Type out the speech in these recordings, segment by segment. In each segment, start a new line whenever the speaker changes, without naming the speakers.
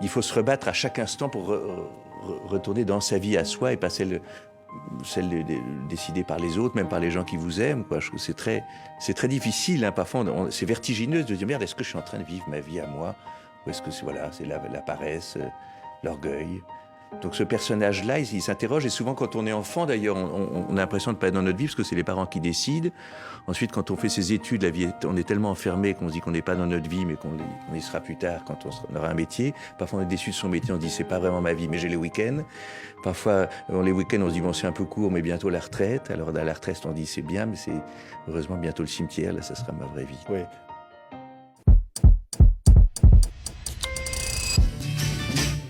Il faut se rebattre à chaque instant pour retourner dans sa vie à soi et pas celle décidée par les autres, même par les gens qui vous aiment, quoi. Je trouve que c'est très difficile, hein. Parfois, c'est vertigineux de se dire, merde, est-ce que je suis en train de vivre ma vie à moi? Ou est-ce que c'est la paresse, l'orgueil? Donc ce personnage-là, il s'interroge, et souvent quand on est enfant d'ailleurs, on a l'impression de ne pas être dans notre vie parce que c'est les parents qui décident. Ensuite, quand on fait ses études, on est tellement enfermé qu'on se dit qu'on n'est pas dans notre vie, mais qu'on y sera plus tard quand on aura un métier. Parfois on est déçu de son métier, on se dit c'est pas vraiment ma vie, mais j'ai les week-ends. Parfois, les week-ends, on se dit bon c'est un peu court, mais bientôt la retraite. Alors à la retraite, on dit c'est bien, mais c'est heureusement bientôt le cimetière, là ça sera ma vraie vie.
Ouais.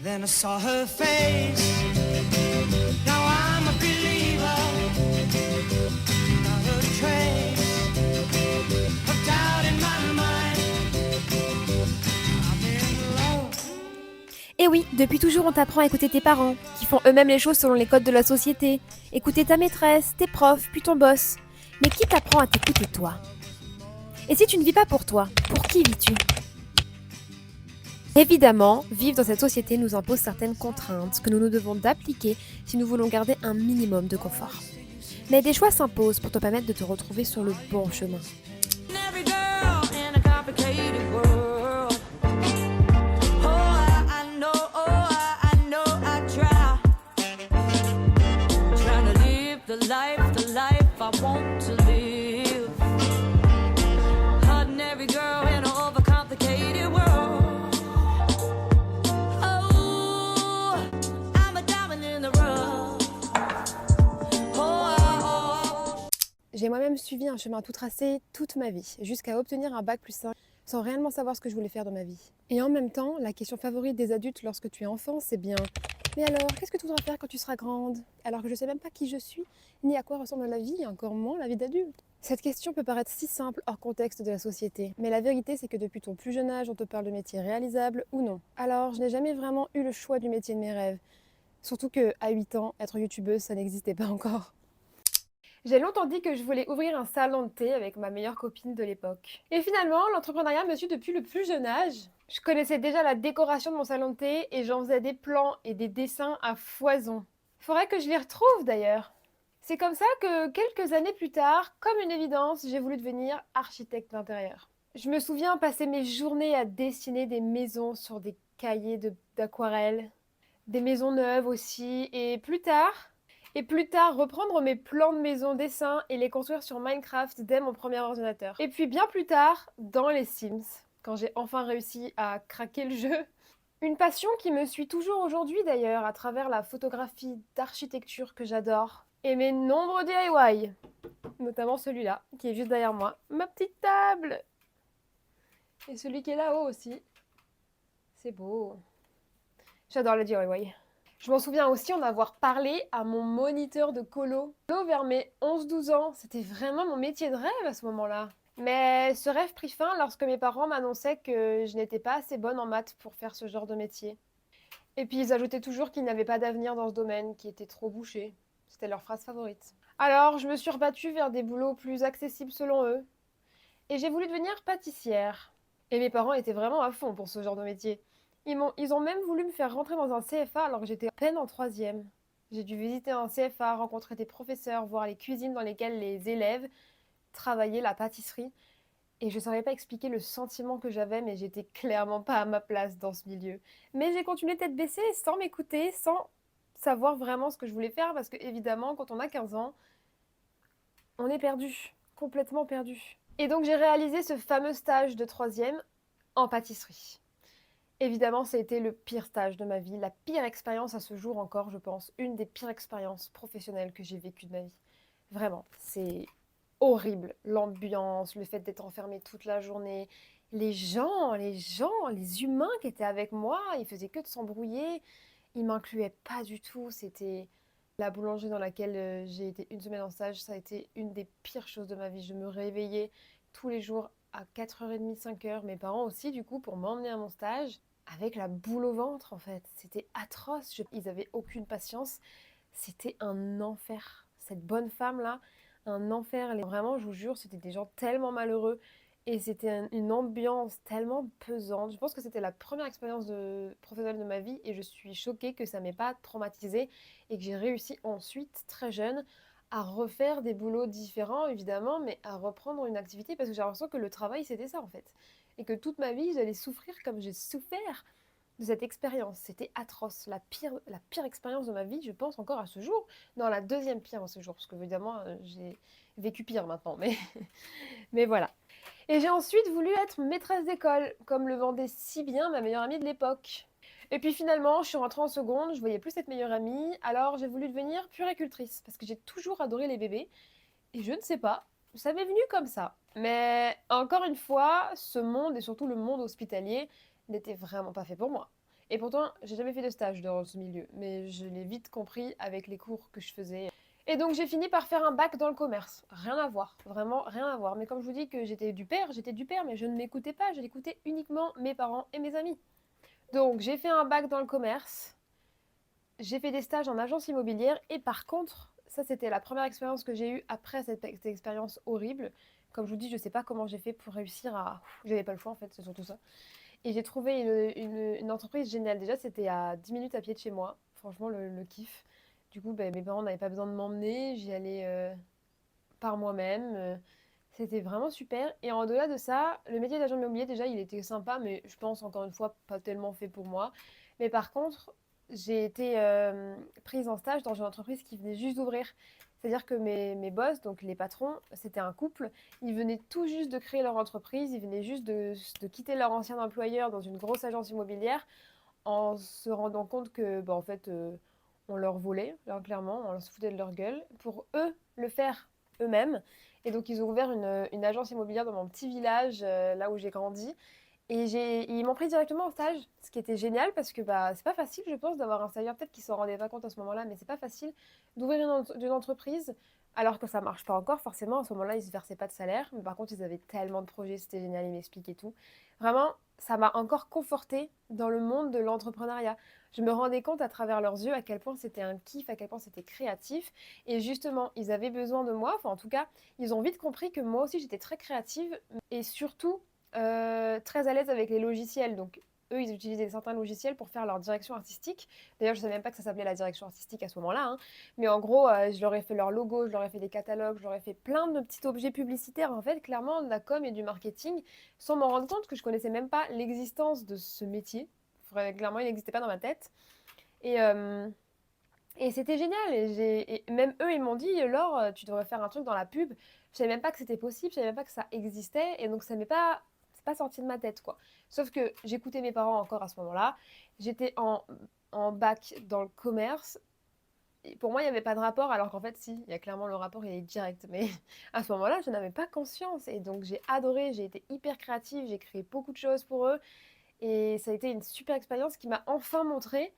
Then I saw her face. Now I'm a believer. Not a trace of doubt in my mind. I'm in love.
Et oui, depuis toujours on t'apprend à écouter tes parents, qui font eux-mêmes les choses selon les codes de la société. Écouter ta maîtresse, tes profs, puis ton boss. Mais qui t'apprend à t'écouter toi? Et si tu ne vis pas pour toi, pour qui vis-tu? Évidemment, vivre dans cette société nous impose certaines contraintes que nous nous devons d'appliquer si nous voulons garder un minimum de confort. Mais des choix s'imposent pour te permettre de te retrouver sur le bon chemin.
Every girl in a complicated world. Oh, I know I try. Trying to live the life I want to live. Ordinary girl in an overcomplicated world. Oh, I'm a diamond in the rough. Oh.
J'ai moi-même suivi un chemin tout tracé toute ma vie, jusqu'à obtenir un bac plus 5, sans réellement savoir ce que je voulais faire dans ma vie. Et en même temps, la question favorite des adultes lorsque tu es enfant, c'est bien « Mais alors, qu'est-ce que tu voudras faire quand tu seras grande ?» Alors que je ne sais même pas qui je suis, ni à quoi ressemble la vie, et encore moins la vie d'adulte. Cette question peut paraître si simple hors contexte de la société, mais la vérité c'est que depuis ton plus jeune âge, on te parle de métier réalisable ou non. Alors, je n'ai jamais vraiment eu le choix du métier de mes rêves. Surtout qu'à 8 ans, être youtubeuse, ça n'existait pas encore. J'ai longtemps dit que je voulais ouvrir un salon de thé avec ma meilleure copine de l'époque. Et finalement, l'entrepreneuriat me suit depuis le plus jeune âge. Je connaissais déjà la décoration de mon salon de thé et j'en faisais des plans et des dessins à foison. Faudrait que je les retrouve d'ailleurs. C'est comme ça que quelques années plus tard, comme une évidence, j'ai voulu devenir architecte d'intérieur. Je me souviens passer mes journées à dessiner des maisons sur des cahiers d'aquarelle, des maisons neuves aussi, et plus tard, reprendre mes plans de maison dessins et les construire sur Minecraft dès mon premier ordinateur. Et puis bien plus tard, dans les Sims, quand j'ai enfin réussi à craquer le jeu. Une passion qui me suit toujours aujourd'hui d'ailleurs, à travers la photographie d'architecture que j'adore. Et mes nombreux DIY, notamment celui-là, qui est juste derrière moi, ma petite table. Et celui qui est là-haut aussi. C'est beau. J'adore le DIY. Je m'en souviens aussi en avoir parlé à mon moniteur de colo. Vers mes 11-12 ans, c'était vraiment mon métier de rêve à ce moment-là. Mais ce rêve prit fin lorsque mes parents m'annonçaient que je n'étais pas assez bonne en maths pour faire ce genre de métier. Et puis ils ajoutaient toujours qu'il n'y avait pas d'avenir dans ce domaine, qui était trop bouché. C'était leur phrase favorite. Alors je me suis rebattue vers des boulots plus accessibles selon eux. Et j'ai voulu devenir pâtissière. Et mes parents étaient vraiment à fond pour ce genre de métier. Ils ont même voulu me faire rentrer dans un CFA alors que j'étais à peine en 3e. J'ai dû visiter un CFA, rencontrer des professeurs, voir les cuisines dans lesquelles les élèves travaillaient la pâtisserie. Et je ne saurais pas expliquer le sentiment que j'avais, mais j'étais clairement pas à ma place dans ce milieu. Mais j'ai continué tête baissée, sans m'écouter, sans savoir vraiment ce que je voulais faire, parce que évidemment, quand on a 15 ans, on est perdu, complètement perdu. Et donc j'ai réalisé ce fameux stage de 3e en pâtisserie. Évidemment, ça a été le pire stage de ma vie, la pire expérience à ce jour encore, je pense, une des pires expériences professionnelles que j'ai vécues de ma vie. Vraiment, c'est horrible, l'ambiance, le fait d'être enfermé toute la journée, les humains qui étaient avec moi, ils faisaient que de s'embrouiller, ils m'incluaient pas du tout, c'était la boulangerie dans laquelle j'ai été une semaine en stage, ça a été une des pires choses de ma vie. Je me réveillais tous les jours à 4h30, 5h, mes parents aussi du coup, pour m'emmener à mon stage, avec la boule au ventre en fait. C'était atroce, ils avaient aucune patience, c'était un enfer. Cette bonne femme là, un enfer. Vraiment, je vous jure, c'était des gens tellement malheureux Et c'était une ambiance tellement pesante. Je pense que c'était la première expérience professionnelle de ma vie et je suis choquée que ça m'ait pas traumatisée et que j'ai réussi ensuite, très jeune, à refaire des boulots différents, évidemment, mais à reprendre une activité parce que j'ai l'impression que le travail, c'était ça en fait. Et que toute ma vie, j'allais souffrir comme j'ai souffert de cette expérience. C'était atroce, la pire expérience de ma vie, je pense encore à ce jour. Non, la deuxième pire à ce jour, parce que évidemment, j'ai vécu pire maintenant, mais, mais voilà. Et j'ai ensuite voulu être maîtresse d'école, comme le vendait si bien ma meilleure amie de l'époque. Et puis finalement, je suis rentrée en seconde, je voyais plus cette meilleure amie, alors j'ai voulu devenir puéricultrice, parce que j'ai toujours adoré les bébés, et je ne sais pas, ça m'est venu comme ça. Mais encore une fois, ce monde, et surtout le monde hospitalier, n'était vraiment pas fait pour moi. Et pourtant, j'ai jamais fait de stage dans ce milieu, mais je l'ai vite compris avec les cours que je faisais. Et donc j'ai fini par faire un bac dans le commerce. Rien à voir, vraiment rien à voir. Mais comme je vous dis que j'étais du père, mais je ne m'écoutais pas, je l'écoutais uniquement mes parents et mes amis. Donc j'ai fait un bac dans le commerce, j'ai fait des stages en agence immobilière et par contre, ça c'était la première expérience que j'ai eue après cette expérience horrible. Comme je vous dis, je sais pas comment j'ai fait pour réussir à... J'avais pas le choix en fait, c'est surtout ça. Et j'ai trouvé une entreprise géniale. Déjà, c'était à 10 minutes à pied de chez moi. Franchement, le kiff. Du coup, ben, mes parents n'avaient pas besoin de m'emmener. J'y allais par moi-même. C'était vraiment super. Et en delà de ça, le métier d'agent immobilier, déjà, il était sympa, mais je pense, encore une fois, pas tellement fait pour moi. Mais par contre, j'ai été prise en stage dans une entreprise qui venait juste d'ouvrir. C'est-à-dire que mes boss, donc les patrons, c'était un couple. Ils venaient tout juste de créer leur entreprise. Ils venaient juste de quitter leur ancien employeur dans une grosse agence immobilière en se rendant compte que, bah, en fait, on leur volait, là, clairement, on leur se foutait de leur gueule, pour eux le faire eux-mêmes. Et donc, ils ont ouvert une agence immobilière dans mon petit village, là où j'ai grandi. Et ils m'ont pris directement en stage, ce qui était génial parce que bah, c'est pas facile, je pense, d'avoir un stagiaire. Peut-être qu'ils s'en rendaient pas compte à ce moment-là, mais c'est pas facile d'ouvrir une entreprise alors que ça marche pas encore. Forcément, à ce moment-là, ils se versaient pas de salaire. Mais par contre, ils avaient tellement de projets, c'était génial, ils m'expliquaient tout. Vraiment, ça m'a encore confortée dans le monde de l'entrepreneuriat. Je me rendais compte à travers leurs yeux à quel point c'était un kiff, à quel point c'était créatif. Et justement, ils avaient besoin de moi. Enfin, en tout cas, ils ont vite compris que moi aussi, j'étais très créative et surtout très à l'aise avec les logiciels. Donc, eux, ils utilisaient certains logiciels pour faire leur direction artistique. D'ailleurs, je ne savais même pas que ça s'appelait la direction artistique à ce moment-là, hein. Mais en gros, je leur ai fait leur logo, je leur ai fait des catalogues, je leur ai fait plein de petits objets publicitaires, en fait, clairement, de la com et du marketing, sans m'en rendre compte que je connaissais même pas l'existence de ce métier. Clairement, il n'existait pas dans ma tête. Et, euh, et c'était génial. Et même eux, ils m'ont dit, Laure, tu devrais faire un truc dans la pub. Je savais même pas que c'était possible, je savais même pas que ça existait. Et donc, ça m'est pas, c'est pas sorti de ma tête, quoi. Sauf que j'écoutais mes parents encore à ce moment-là. J'étais en bac dans le commerce. Et pour moi, il n'y avait pas de rapport, alors qu'en fait, si, il y a clairement le rapport, il est direct. Mais à ce moment-là, je n'avais pas conscience. Et donc, j'ai adoré, j'ai été hyper créative, j'ai créé beaucoup de choses pour eux. Et ça a été une super expérience qui m'a enfin montré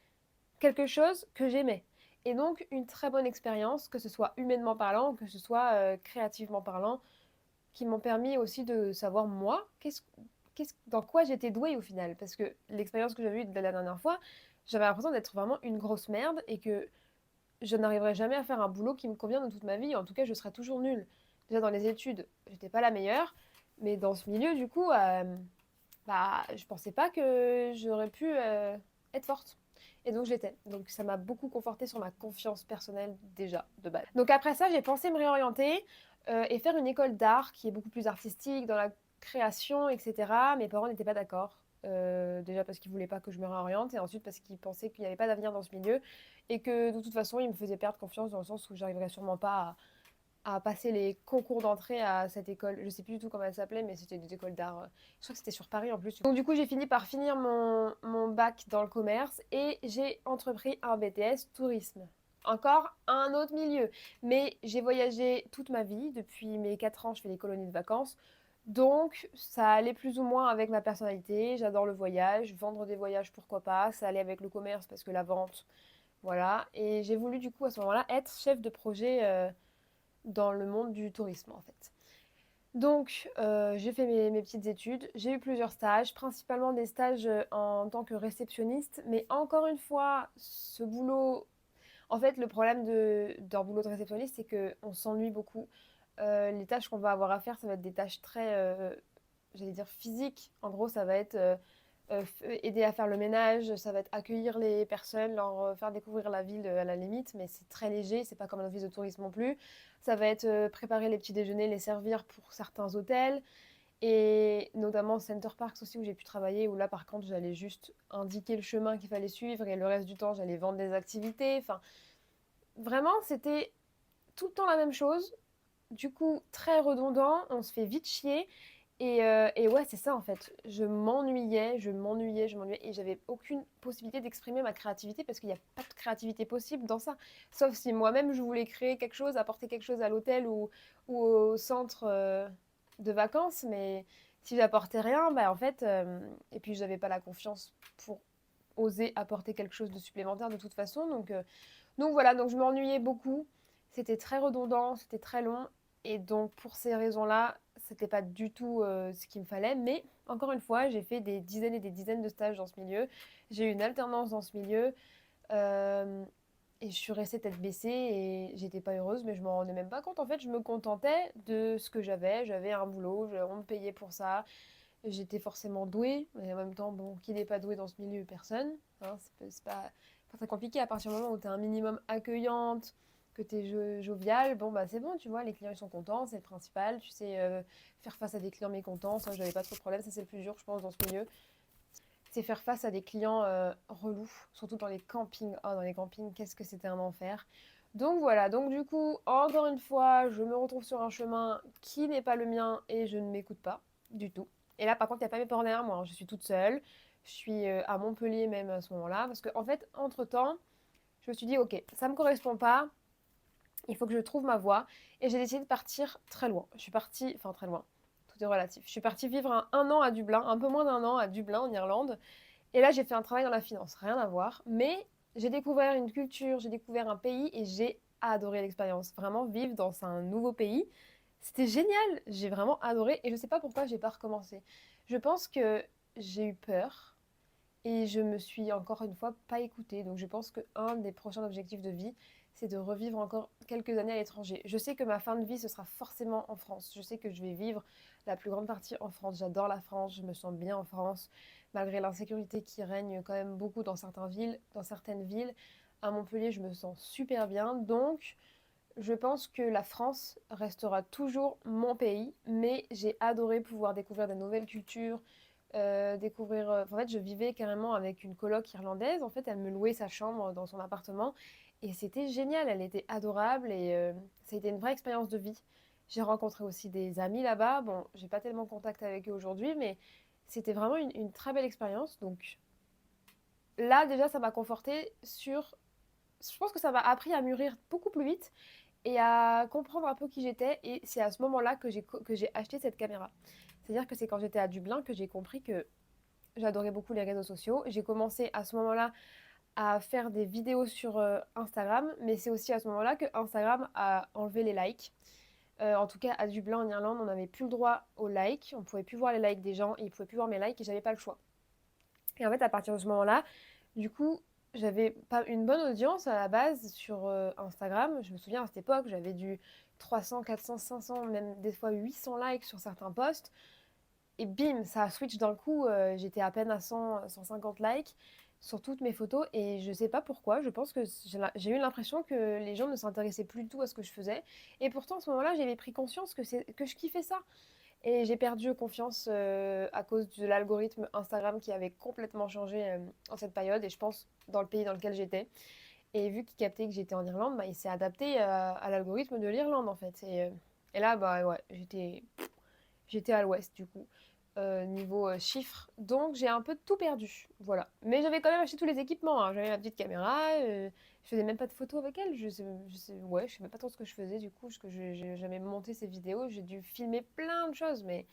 quelque chose que j'aimais. Et donc une très bonne expérience, que ce soit humainement parlant, que ce soit créativement parlant, qui m'ont permis aussi de savoir moi, dans quoi j'étais douée au final. Parce que l'expérience que j'avais eue de la dernière fois, j'avais l'impression d'être vraiment une grosse merde et que je n'arriverai jamais à faire un boulot qui me convient de toute ma vie. En tout cas, je serai toujours nulle. Déjà dans les études, j'étais pas la meilleure, mais dans ce milieu, du coup, bah, je pensais pas que j'aurais pu être forte. Et donc je l'étais. Donc ça m'a beaucoup confortée sur ma confiance personnelle déjà de base. Donc après ça, j'ai pensé me réorienter et faire une école d'art qui est beaucoup plus artistique, dans la création, etc. Mes parents n'étaient pas d'accord. Déjà parce qu'ils voulaient pas que je me réoriente et ensuite parce qu'ils pensaient qu'il n'y avait pas d'avenir dans ce milieu et que de toute façon ils me faisaient perdre confiance dans le sens où j'arriverais sûrement pas à passer les concours d'entrée à cette école. Je sais plus du tout comment elle s'appelait, mais c'était des écoles d'art. Je crois que c'était sur Paris en plus. Donc du coup, j'ai fini par finir mon bac dans le commerce et j'ai entrepris un BTS tourisme. Encore un autre milieu. Mais j'ai voyagé toute ma vie. Depuis mes 4 ans, je fais des colonies de vacances. Donc ça allait plus ou moins avec ma personnalité. J'adore le voyage. Vendre des voyages, pourquoi pas. Ça allait avec le commerce parce que la vente, voilà. Et j'ai voulu du coup à ce moment-là être chef de projet dans le monde du tourisme en fait. Donc j'ai fait mes petites études, j'ai eu plusieurs stages, principalement des stages en tant que réceptionniste, mais encore une fois, ce boulot, en fait le problème d'un boulot de réceptionniste, c'est qu'on s'ennuie beaucoup. Les tâches qu'on va avoir à faire, ça va être des tâches très j'allais dire physique. En gros, ça va être aider à faire le ménage, ça va être accueillir les personnes, leur faire découvrir la ville à la limite, mais c'est très léger, c'est pas comme un office de tourisme non plus. Ça va être préparer les petits déjeuners, les servir pour certains hôtels, et notamment Center Parks aussi où j'ai pu travailler, où là par contre j'allais juste indiquer le chemin qu'il fallait suivre et le reste du temps j'allais vendre des activités. Enfin, vraiment, c'était tout le temps la même chose. Du coup, très redondant, on se fait vite chier. Et ouais, c'est ça en fait. Je m'ennuyais, et j'avais aucune possibilité d'exprimer ma créativité parce qu'il n'y a pas de créativité possible dans ça. Sauf si moi-même je voulais créer quelque chose, apporter quelque chose à l'hôtel ou au centre de vacances, mais si j'apportais rien, bah en fait, et puis j'avais pas la confiance pour oser apporter quelque chose de supplémentaire de toute façon. Donc voilà, donc je m'ennuyais beaucoup. C'était très redondant, c'était très long. Et donc pour ces raisons-là, c'était pas du tout ce qu'il me fallait. Mais encore une fois, j'ai fait des dizaines et des dizaines de stages dans ce milieu. J'ai eu une alternance dans ce milieu. euh, et je suis restée tête baissée et j'étais pas heureuse, mais je m'en rendais même pas compte. En fait, je me contentais de ce que j'avais. J'avais un boulot, on me payait pour ça. J'étais forcément douée, mais en même temps, bon, qui n'est pas doué dans ce milieu? Personne. Hein, pas très compliqué à partir du moment où tu es un minimum accueillante, que tu es joviale. Bon, bah c'est bon, tu vois, les clients ils sont contents, c'est le principal. Tu sais faire face à des clients mécontents, ça, j'avais pas trop de problème. Ça, c'est le plus dur, je pense, dans ce milieu. C'est faire face à des clients relous, surtout dans les campings. Oh, dans les campings, qu'est-ce que c'était un enfer. Donc voilà, donc du coup, encore une fois, je me retrouve sur un chemin qui n'est pas le mien et je ne m'écoute pas du tout. Et là, par contre, il n'y a pas mes parents derrière moi, hein. Je suis toute seule. Je suis à Montpellier même à ce moment-là. Parce qu'en fait, entre-temps, je me suis dit, ok, ça ne me correspond pas. Il faut que je trouve ma voie. Et j'ai décidé de partir très loin. Je suis partie, enfin très loin, tout est relatif. Je suis partie vivre un an à Dublin, un peu moins d'un an à Dublin, en Irlande. Et là, j'ai fait un travail dans la finance, rien à voir. Mais j'ai découvert une culture, j'ai découvert un pays et j'ai adoré l'expérience. Vraiment, vivre dans un nouveau pays, c'était génial. J'ai vraiment adoré et je ne sais pas pourquoi j'ai pas recommencé. Je pense que j'ai eu peur et je me suis encore une fois pas écoutée. Donc je pense qu'un des prochains objectifs de vie, c'est de revivre encore quelques années à l'étranger. Je sais que ma fin de vie, ce sera forcément en France. Je sais que je vais vivre la plus grande partie en France. J'adore la France, je me sens bien en France, malgré l'insécurité qui règne quand même beaucoup dans certaines villes. À Montpellier, je me sens super bien. Donc, je pense que la France restera toujours mon pays, mais j'ai adoré pouvoir découvrir des nouvelles cultures, découvrir. En fait, je vivais carrément avec une coloc irlandaise. En fait, elle me louait sa chambre dans son appartement et c'était génial. Elle était adorable et ça a été une vraie expérience de vie. J'ai rencontré aussi des amis là-bas. Bon, j'ai pas tellement contact avec eux aujourd'hui, mais c'était vraiment une très belle expérience. Donc là, déjà, ça m'a confortée sur. Je pense que ça m'a appris à mûrir beaucoup plus vite et à comprendre un peu qui j'étais. Et c'est à ce moment-là que j'ai acheté cette caméra. C'est-à-dire que c'est quand j'étais à Dublin que j'ai compris que j'adorais beaucoup les réseaux sociaux. J'ai commencé à ce moment-là à faire des vidéos sur Instagram, mais c'est aussi à ce moment-là que Instagram a enlevé les likes. En tout cas, à Dublin, en Irlande, on n'avait plus le droit aux likes. On ne pouvait plus voir les likes des gens et ils ne pouvaient plus voir mes likes et j'avais pas le choix. Et en fait, à partir de ce moment-là, du coup, j'avais pas une bonne audience à la base sur Instagram. Je me souviens à cette époque, j'avais du 300, 400, 500, même des fois 800 likes sur certains posts. Et bim, ça a switch d'un coup. J'étais à peine à 100, 150 likes sur toutes mes photos. Et je sais pas pourquoi. Je pense que j'ai eu l'impression que les gens ne s'intéressaient plus du tout à ce que je faisais. Et pourtant, à ce moment-là, j'avais pris conscience que je kiffais ça. Et j'ai perdu confiance à cause de l'algorithme Instagram qui avait complètement changé en cette période. Et je pense dans le pays dans lequel j'étais. Et vu qu'il captait que j'étais en Irlande, bah, il s'est adapté à l'algorithme de l'Irlande en fait. Et là, bah ouais, j'étais à l'ouest du coup, niveau chiffres. Donc j'ai un peu tout perdu. Voilà. Mais j'avais quand même acheté tous les équipements, hein. J'avais ma petite caméra, je faisais même pas de photos avec elle. Ouais, je sais même pas trop ce que je faisais du coup, parce que j'ai jamais monté ces vidéos. J'ai dû filmer plein de choses, mais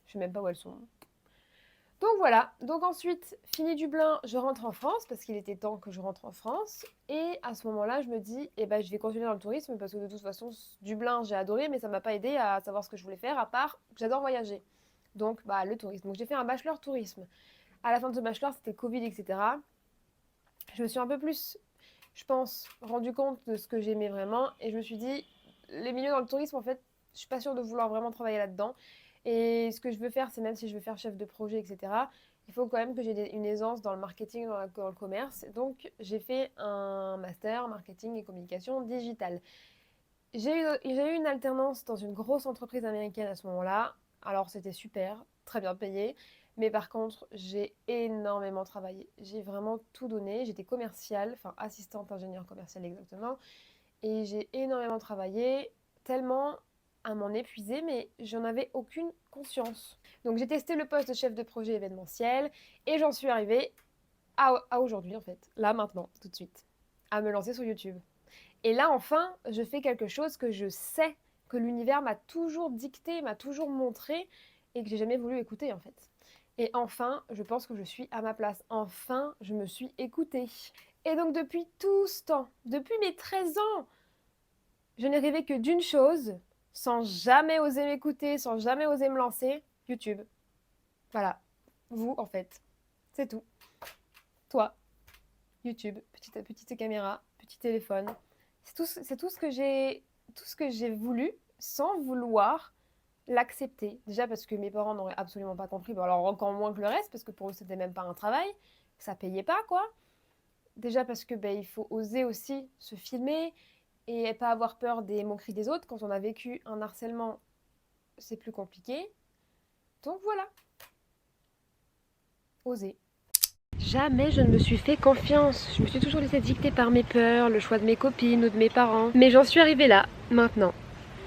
je sais même pas où elles sont. Donc voilà, donc ensuite, fini Dublin, je rentre en France parce qu'il était temps que je rentre en France. Et à ce moment-là, je me dis, eh ben, je vais continuer dans le tourisme parce que de toute façon, Dublin, j'ai adoré, mais ça m'a pas aidé à savoir ce que je voulais faire, à part que j'adore voyager. Donc, bah, le tourisme. Donc, j'ai fait un bachelor tourisme. À la fin de ce bachelor, c'était Covid, etc. Je me suis un peu plus, je pense, rendu compte de ce que j'aimais vraiment. Et je me suis dit, les milieux dans le tourisme, en fait, je suis pas sûre de vouloir vraiment travailler là-dedans. Et ce que je veux faire, c'est même si je veux faire chef de projet, etc., il faut quand même que j'ai une aisance dans le marketing, dans le commerce. Donc, j'ai fait un master marketing et communication digitale. J'ai eu une alternance dans une grosse entreprise américaine à ce moment-là. Alors, c'était super, très bien payé. Mais par contre, j'ai énormément travaillé. J'ai vraiment tout donné. J'étais commerciale, enfin assistante ingénieure commerciale exactement. Et j'ai énormément travaillé, tellement à m'en épuiser, mais j'en avais aucune conscience. Donc j'ai testé le poste de chef de projet événementiel et j'en suis arrivée à aujourd'hui en fait, là maintenant, tout de suite, à me lancer sur YouTube. Et là enfin, je fais quelque chose que je sais que l'univers m'a toujours dicté, m'a toujours montré et que j'ai jamais voulu écouter en fait. Et enfin, je pense que je suis à ma place. Enfin, je me suis écoutée. Et donc depuis tout ce temps, depuis mes 13 ans, je n'ai rêvé que d'une chose, sans jamais oser m'écouter, sans jamais oser me lancer, YouTube. Voilà. Vous, en fait. C'est tout. Toi, YouTube, petite caméra, petit téléphone. C'est tout ce que j'ai voulu, sans vouloir l'accepter. Déjà parce que mes parents n'auraient absolument pas compris, bon, alors encore moins que le reste, parce que pour eux, c'était même pas un travail, ça payait pas, quoi. Déjà parce que il faut oser aussi se filmer et pas avoir peur des moqueries des autres. Quand on a vécu un harcèlement, c'est plus compliqué. Donc voilà, oser. Jamais je ne me suis fait confiance. Je me suis toujours laissée dicter par mes peurs, le choix de mes copines ou de mes parents. Mais j'en suis arrivée là, maintenant.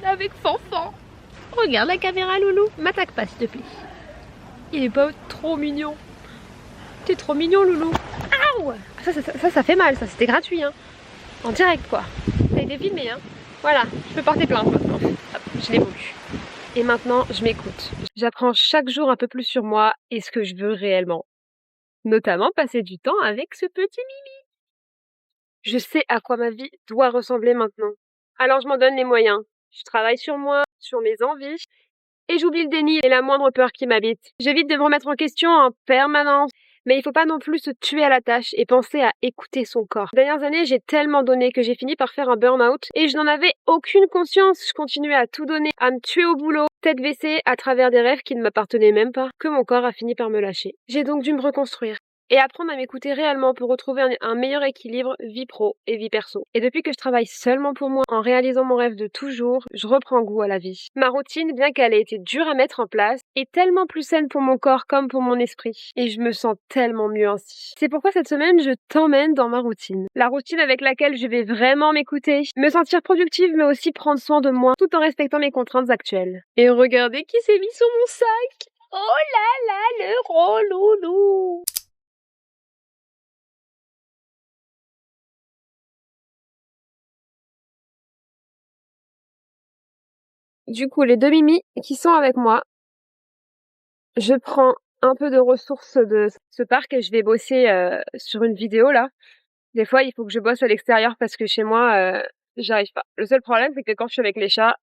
Avec Fanfan. Regarde la caméra, Loulou. M'attaque pas, s'il te plaît. Il est pas trop mignon. T'es trop mignon, Loulou. Aouh, ça fait mal, ça. C'était gratuit, hein. En direct, quoi. Ça a été filmé, hein. Voilà, je peux porter plainte maintenant. Hop, je l'ai voulu. Et maintenant, je m'écoute. J'apprends chaque jour un peu plus sur moi et ce que je veux réellement. Notamment passer du temps avec ce petit Mimi. Je sais à quoi ma vie doit ressembler maintenant. Alors je m'en donne les moyens. Je travaille sur moi, sur mes envies, et j'oublie le déni et la moindre peur qui m'habite. J'évite de me remettre en question en permanence. Mais il faut pas non plus se tuer à la tâche et penser à écouter son corps. Ces dernières années, j'ai tellement donné que j'ai fini par faire un burn-out et je n'en avais aucune conscience. Je continuais à tout donner, à me tuer au boulot, tête baissée à travers des rêves qui ne m'appartenaient même pas, que mon corps a fini par me lâcher. J'ai donc dû me reconstruire et apprendre à m'écouter réellement pour retrouver un meilleur équilibre vie pro et vie perso. Et depuis que je travaille seulement pour moi, en réalisant mon rêve de toujours, je reprends goût à la vie. Ma routine, bien qu'elle ait été dure à mettre en place, est tellement plus saine pour mon corps comme pour mon esprit. Et je me sens tellement mieux ainsi. C'est pourquoi cette semaine, je t'emmène dans ma routine. La routine avec laquelle je vais vraiment m'écouter, me sentir productive mais aussi prendre soin de moi, tout en respectant mes contraintes actuelles. Et regardez qui s'est mis sur mon sac. Oh là là, le gros loulou. Du coup, les deux Mimi qui sont avec moi, je prends un peu de ressources de ce parc et je vais bosser sur une vidéo là. Des fois, il faut que je bosse à l'extérieur parce que chez moi, j'arrive pas. Le seul problème, c'est que quand je suis avec les chats,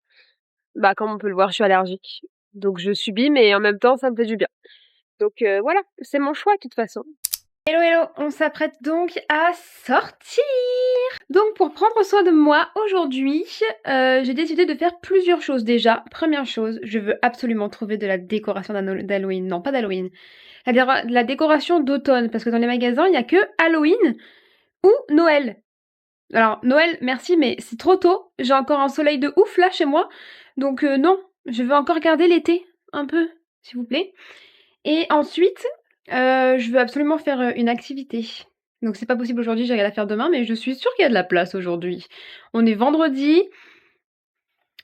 comme on peut le voir, je suis allergique. Donc je subis, mais en même temps, ça me fait du bien. Donc voilà, c'est mon choix de toute façon. Hello hello, on s'apprête donc à sortir. Donc pour prendre soin de moi aujourd'hui, j'ai décidé de faire plusieurs choses déjà. Première chose, je veux absolument trouver de la décoration d'Halloween. Non, pas d'Halloween. La décoration d'automne, parce que dans les magasins, il n'y a que Halloween ou Noël. Alors Noël, merci, mais c'est trop tôt. J'ai encore un soleil de ouf là chez moi. Donc non, je veux encore garder l'été un peu, s'il vous plaît. Et ensuite, je veux absolument faire une activité. Donc c'est pas possible aujourd'hui, j'irai la faire demain, mais je suis sûre qu'il y a de la place aujourd'hui. On est vendredi.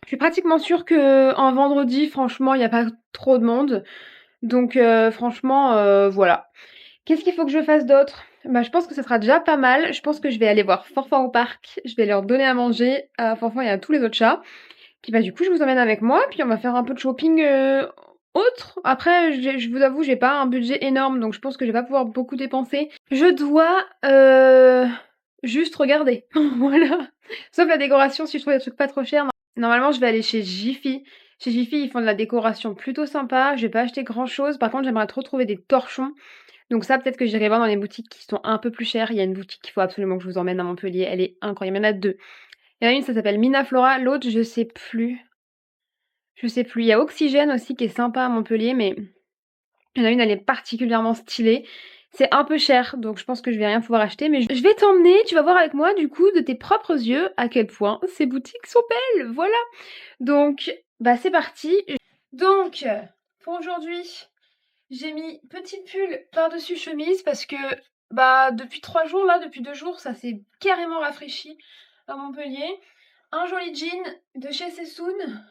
Je suis pratiquement sûre qu'un vendredi, franchement, il n'y a pas trop de monde. Donc franchement, voilà. Qu'est-ce qu'il faut que je fasse d'autre? Je pense que ça sera déjà pas mal. Je pense que je vais aller voir Fanfan au parc. Je vais leur donner à manger à Fanfan et à tous les autres chats. Puis du coup, je vous emmène avec moi. Puis on va faire un peu de shopping autre. Après, je vous avoue, j'ai pas un budget énorme, donc je pense que je vais pas pouvoir beaucoup dépenser. Je dois juste regarder. Voilà. Sauf la décoration, si je trouve des trucs pas trop chers. Normalement, je vais aller chez Jiffy. Chez Jiffy, ils font de la décoration plutôt sympa. Je vais pas acheter grand chose. Par contre, j'aimerais trop trouver des torchons. Donc ça, peut-être que j'irai voir dans les boutiques qui sont un peu plus chères. Il y a une boutique qu'il faut absolument que je vous emmène à Montpellier. Elle est incroyable. Il y en a deux. Il y en a une, ça s'appelle Mina Flora. L'autre, je sais plus.
Je sais plus. Il y a Oxygène aussi qui est sympa à Montpellier, mais il y en a une, elle est particulièrement stylée. C'est un peu cher, donc je pense que je vais rien pouvoir acheter, mais je vais t'emmener, tu vas voir avec moi du coup de tes propres yeux à quel point ces boutiques sont belles, voilà. Donc, bah c'est parti. Donc, pour aujourd'hui, j'ai mis petit pull par-dessus chemise parce que bah depuis 3 jours là, depuis 2 jours, ça s'est carrément rafraîchi à Montpellier. Un joli jean de chez Sessoun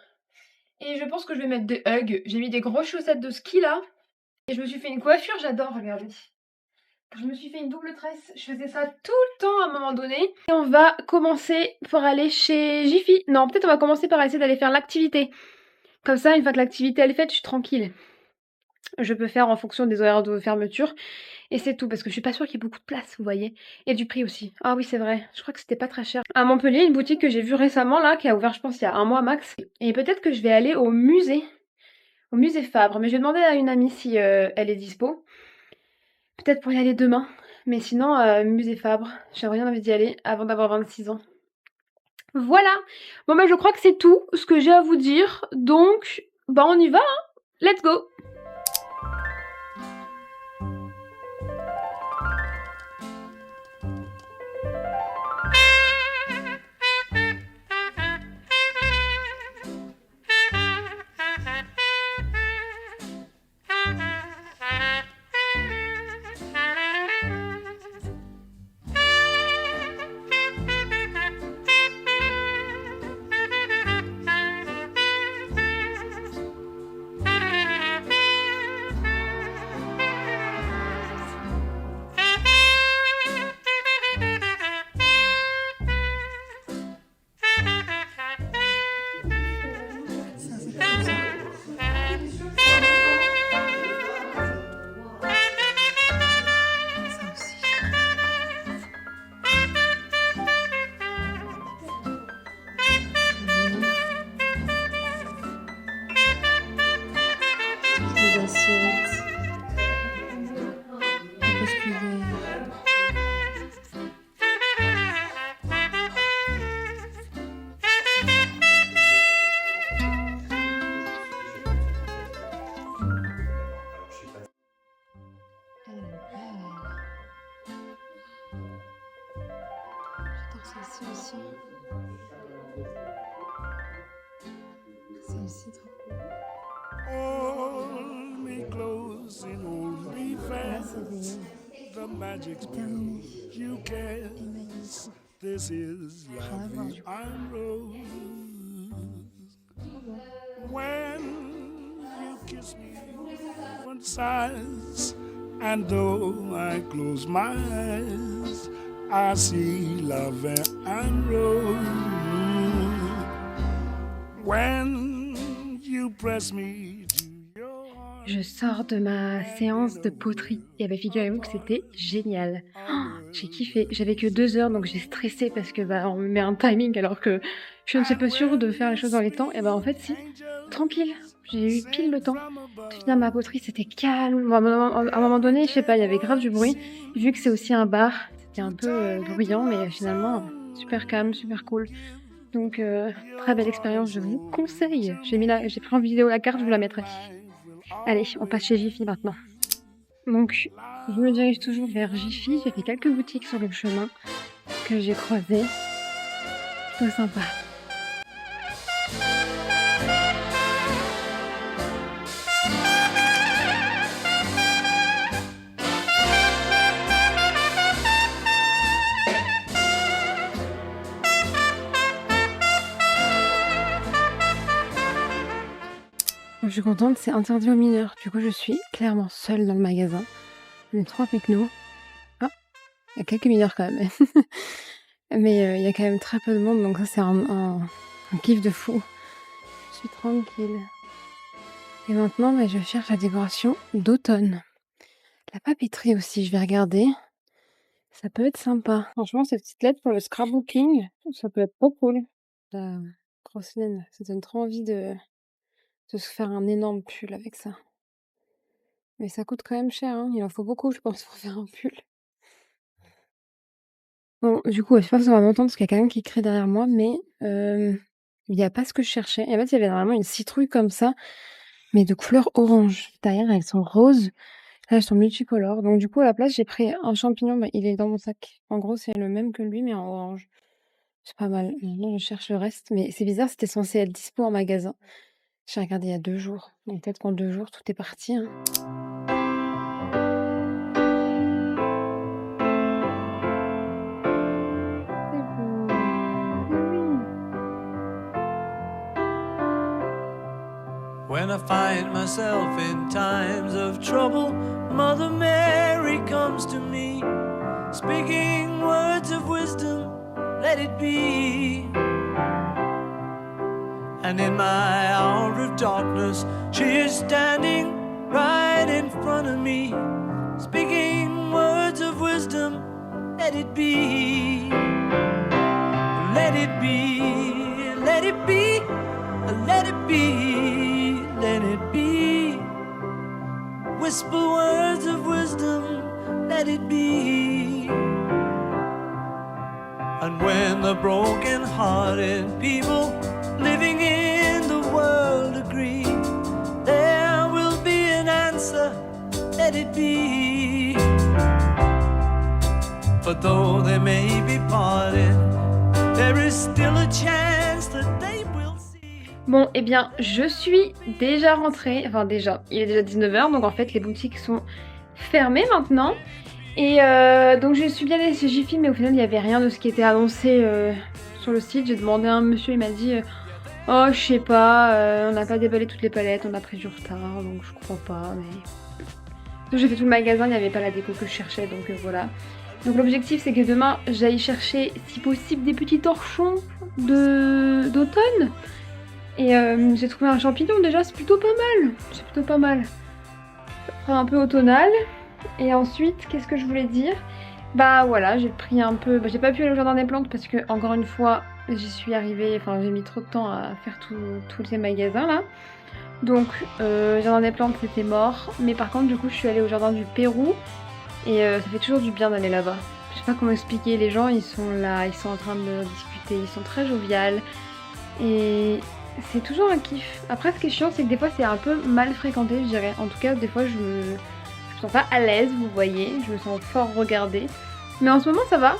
et je pense que je vais mettre des Ugg. J'ai mis des grosses chaussettes de ski là et je me suis fait une coiffure, j'adore, regardez. Je me suis fait une double tresse, je faisais ça tout le temps à un moment donné. Et on va commencer par aller chez Jiffy. Non, peut-être on va commencer par essayer d'aller faire l'activité. Comme ça, une fois que l'activité elle est faite, je suis tranquille. Je peux faire en fonction des horaires de fermeture et c'est tout parce que je suis pas sûre qu'il y ait beaucoup de place, vous voyez. Et du prix aussi. Ah oui, c'est vrai. Je crois que c'était pas très cher. À Montpellier, une boutique que j'ai vue récemment là, qui a ouvert je pense il y a 1 mois max. Et peut-être que je vais aller au musée Fabre. Mais je vais demander à une amie si elle est dispo. Peut-être pour y aller demain. Mais sinon, musée Fabre, j'aurais bien envie d'y aller avant d'avoir 26 ans. Voilà. Bon bah je crois que c'est tout ce que j'ai à vous dire. Donc, bah on y va, hein. Let's go. Les assiettes, les pose-cuillères. Elle est belle. J'adore celle-ci aussi. Celle-ci, trop cool.
Hold me close and hold me
Là,
fast.
c'est
The magic spell
terminé.
you cast.
Magnifique.
This is
Rien à voir,
lovely
du coup.
and rose. When you kiss me, one sighs, and though I close my eyes, I see love and rose. When you press me to your heart.
Je sors de ma séance de poterie. Et bah figurez-vous que c'était génial. Oh, j'ai kiffé. J'avais que 2 heures donc j'ai stressé parce que bah on me met un timing alors que je ne suis pas sûre de faire les choses dans les temps. Et bah en fait si, tranquille. J'ai eu pile le temps de finir ma poterie. C'était calme. Bon, à un moment donné, je sais pas, il y avait grave du bruit. Vu que c'est aussi un bar, c'était un peu bruyant, mais finalement super calme, super cool. Donc très belle expérience, je vous conseille. J'ai pris en vidéo la carte, je vous la mettrai. Allez, on passe chez Jiffy maintenant. Donc, je me dirige toujours vers Jiffy. J'ai fait quelques boutiques sur le chemin que j'ai croisées. Plutôt sympa. Je suis contente, c'est interdit aux mineurs. Du coup, je suis clairement seule dans le magasin. On est 3 avec nous. Ah, il y a quelques mineurs quand même. Mais il y a quand même très peu de monde, donc ça c'est un kiff de fou. Je suis tranquille. Et maintenant, je cherche la décoration d'automne. La papeterie aussi, je vais regarder. Ça peut être sympa. Franchement, ces petites lettres pour le scrapbooking, ça peut être trop cool. La grosse laine, ça donne trop envie de se faire un énorme pull avec ça. Mais ça coûte quand même cher, hein. Il en faut beaucoup, je pense, pour faire un pull. Bon, du coup, j'espère que ça va m'entendre parce qu'il y a quelqu'un qui crie derrière moi, mais Il y a pas ce que je cherchais. Et en fait, il y avait normalement une citrouille comme ça, mais de couleur orange. Derrière, elles sont roses. Là, elles sont multicolores. Donc du coup, à la place, j'ai pris un champignon, bah, il est dans mon sac. En gros, c'est le même que lui, mais en orange. C'est pas mal. Maintenant, je cherche le reste, mais c'est bizarre, c'était censé être dispo en magasin. J'ai regardé il y a 2 jours. Donc peut-être qu'en 2 jours, tout est parti, hein. C'est bon. Mais oui.
When I find myself in times of trouble, Mother Mary comes to me, speaking words of wisdom, let it be. And in my hour of darkness, she is standing right in front of me, speaking words of wisdom, let it be. Let it be, let it be, let it be, let it be. Whisper words of wisdom, let it be. And when the broken-hearted people living in the world agree, there will be an answer, let it be. But though they may be parted, there is still a chance that they will see.
Bon, eh bien, je suis déjà rentrée. Enfin, déjà, il est déjà 19h, donc en fait, les boutiques sont fermées maintenant. Et donc, je suis bien allée chez Jiffy, mais au final, il n'y avait rien de ce qui était annoncé sur le site. J'ai demandé à un monsieur, il m'a dit oh, je sais pas, on n'a pas déballé toutes les palettes, on a pris du retard, donc je crois pas, mais. Donc, j'ai fait tout le magasin, il n'y avait pas la déco que je cherchais, donc voilà. Donc l'objectif c'est que demain j'aille chercher si possible des petits torchons d'automne. Et j'ai trouvé un champignon déjà, c'est plutôt pas mal. C'est plutôt pas mal. Ça fera un peu automnal. Et ensuite, qu'est-ce que je voulais dire? Bah voilà, j'ai pris un peu. Bah, j'ai pas pu aller au jardin des plantes parce que encore une fois j'y suis arrivée. Enfin j'ai mis trop de temps à faire tous ces magasins là. Donc jardin des plantes c'était mort. Mais par contre du coup je suis allée au jardin du Pérou. Et ça fait toujours du bien d'aller là-bas. Je sais pas comment expliquer, les gens ils sont là, ils sont en train de discuter, ils sont très joviales. Et c'est toujours un kiff. Après ce qui est chiant c'est que des fois c'est un peu mal fréquenté je dirais. En tout cas des fois je me sens pas à l'aise, vous voyez, je me sens fort regardée. Mais en ce moment ça va.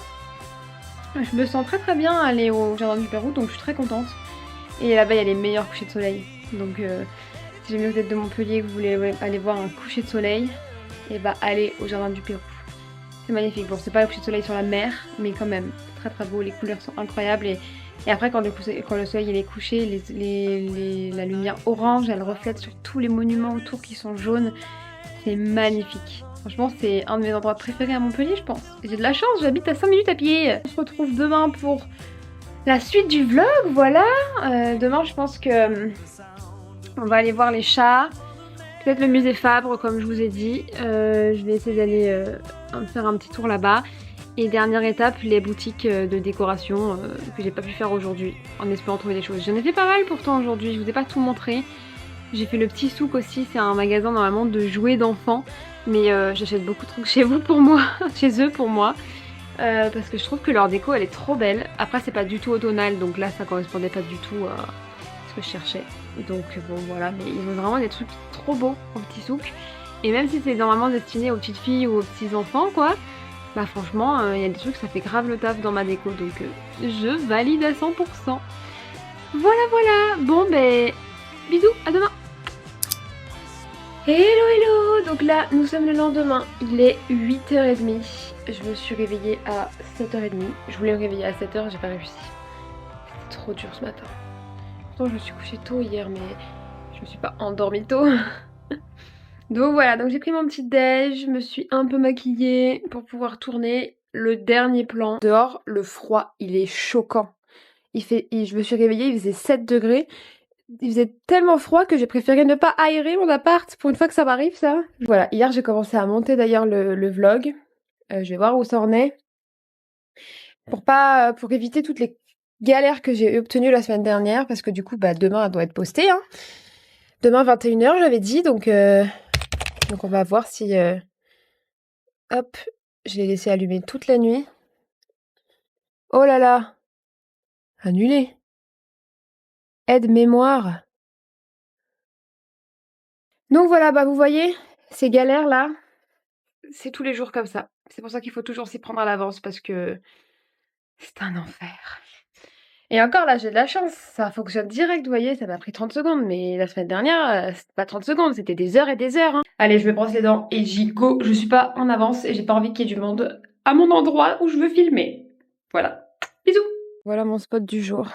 Je me sens très très bien à aller au jardin du Pérou donc je suis très contente. Et là-bas il y a les meilleurs couchers de soleil. Donc si jamais vous êtes de Montpellier et que vous voulez aller voir un coucher de soleil, et bah allez au jardin du Pérou. C'est magnifique. Bon, c'est pas le coucher de soleil sur la mer, mais quand même, très très beau. Les couleurs sont incroyables. Et après, quand le soleil il est couché, la lumière orange, elle reflète sur tous les monuments autour qui sont jaunes. C'est magnifique. Franchement, c'est un de mes endroits préférés à Montpellier, je pense. Et j'ai de la chance, j'habite à 5 minutes à pied. On se retrouve demain pour la suite du vlog, voilà. Demain, je pense que on va aller voir les chats. Peut-être le musée Fabre, comme je vous ai dit. Je vais essayer d'aller faire un petit tour là-bas. Et dernière étape, les boutiques de décoration que j'ai pas pu faire aujourd'hui, en espérant trouver des choses. J'en ai fait pas mal pourtant aujourd'hui, je vous ai pas tout montré. J'ai fait le petit souk aussi, c'est un magasin normalement de jouets d'enfants. Mais j'achète beaucoup de trucs chez vous pour moi, chez eux pour moi. Parce que je trouve que leur déco elle est trop belle. Après c'est pas du tout automnal, donc là ça correspondait pas du tout à ce que je cherchais. Donc bon voilà, mais ils ont vraiment des trucs trop beaux au petit souk. Et même si c'est normalement destiné aux petites filles ou aux petits enfants quoi, bah franchement il y a des trucs ça fait grave le taf dans ma déco. Donc je valide à 100%. Voilà, bon ben bisous, à demain. Hello, donc là nous sommes le lendemain, il est 8h30. Je me suis réveillée à 7h30. Je voulais me réveiller à 7h, j'ai pas réussi. C'était trop dur ce matin. Pourtant je me suis couchée tôt hier mais je me suis pas endormie tôt. Donc voilà, donc j'ai pris mon petit déj, je me suis un peu maquillée pour pouvoir tourner le dernier plan. Dehors, le froid, il est choquant. Je me suis réveillée, il faisait 7 degrés. Il faisait tellement froid que j'ai préféré ne pas aérer mon appart pour une fois que ça m'arrive ça. Voilà, hier j'ai commencé à monter d'ailleurs le vlog. Je vais voir où ça en est. Pour éviter toutes les galères que j'ai obtenues la semaine dernière parce que du coup bah demain elle doit être postée hein. Demain 21h j'avais dit donc on va voir si hop, je l'ai laissé allumer toute la nuit. Oh là là. Annulé. Aide-mémoire. Donc voilà, bah vous voyez, ces galères là, c'est tous les jours comme ça. C'est pour ça qu'il faut toujours s'y prendre à l'avance parce que c'est un enfer. Et encore là, j'ai de la chance, ça fonctionne direct, vous voyez, ça m'a pris 30 secondes, mais la semaine dernière, c'était pas 30 secondes, c'était des heures et des heures, hein. Allez, je me brosse les dents et j'y go, je suis pas en avance et j'ai pas envie qu'il y ait du monde à mon endroit où je veux filmer. Voilà. Bisous. Voilà mon spot du jour.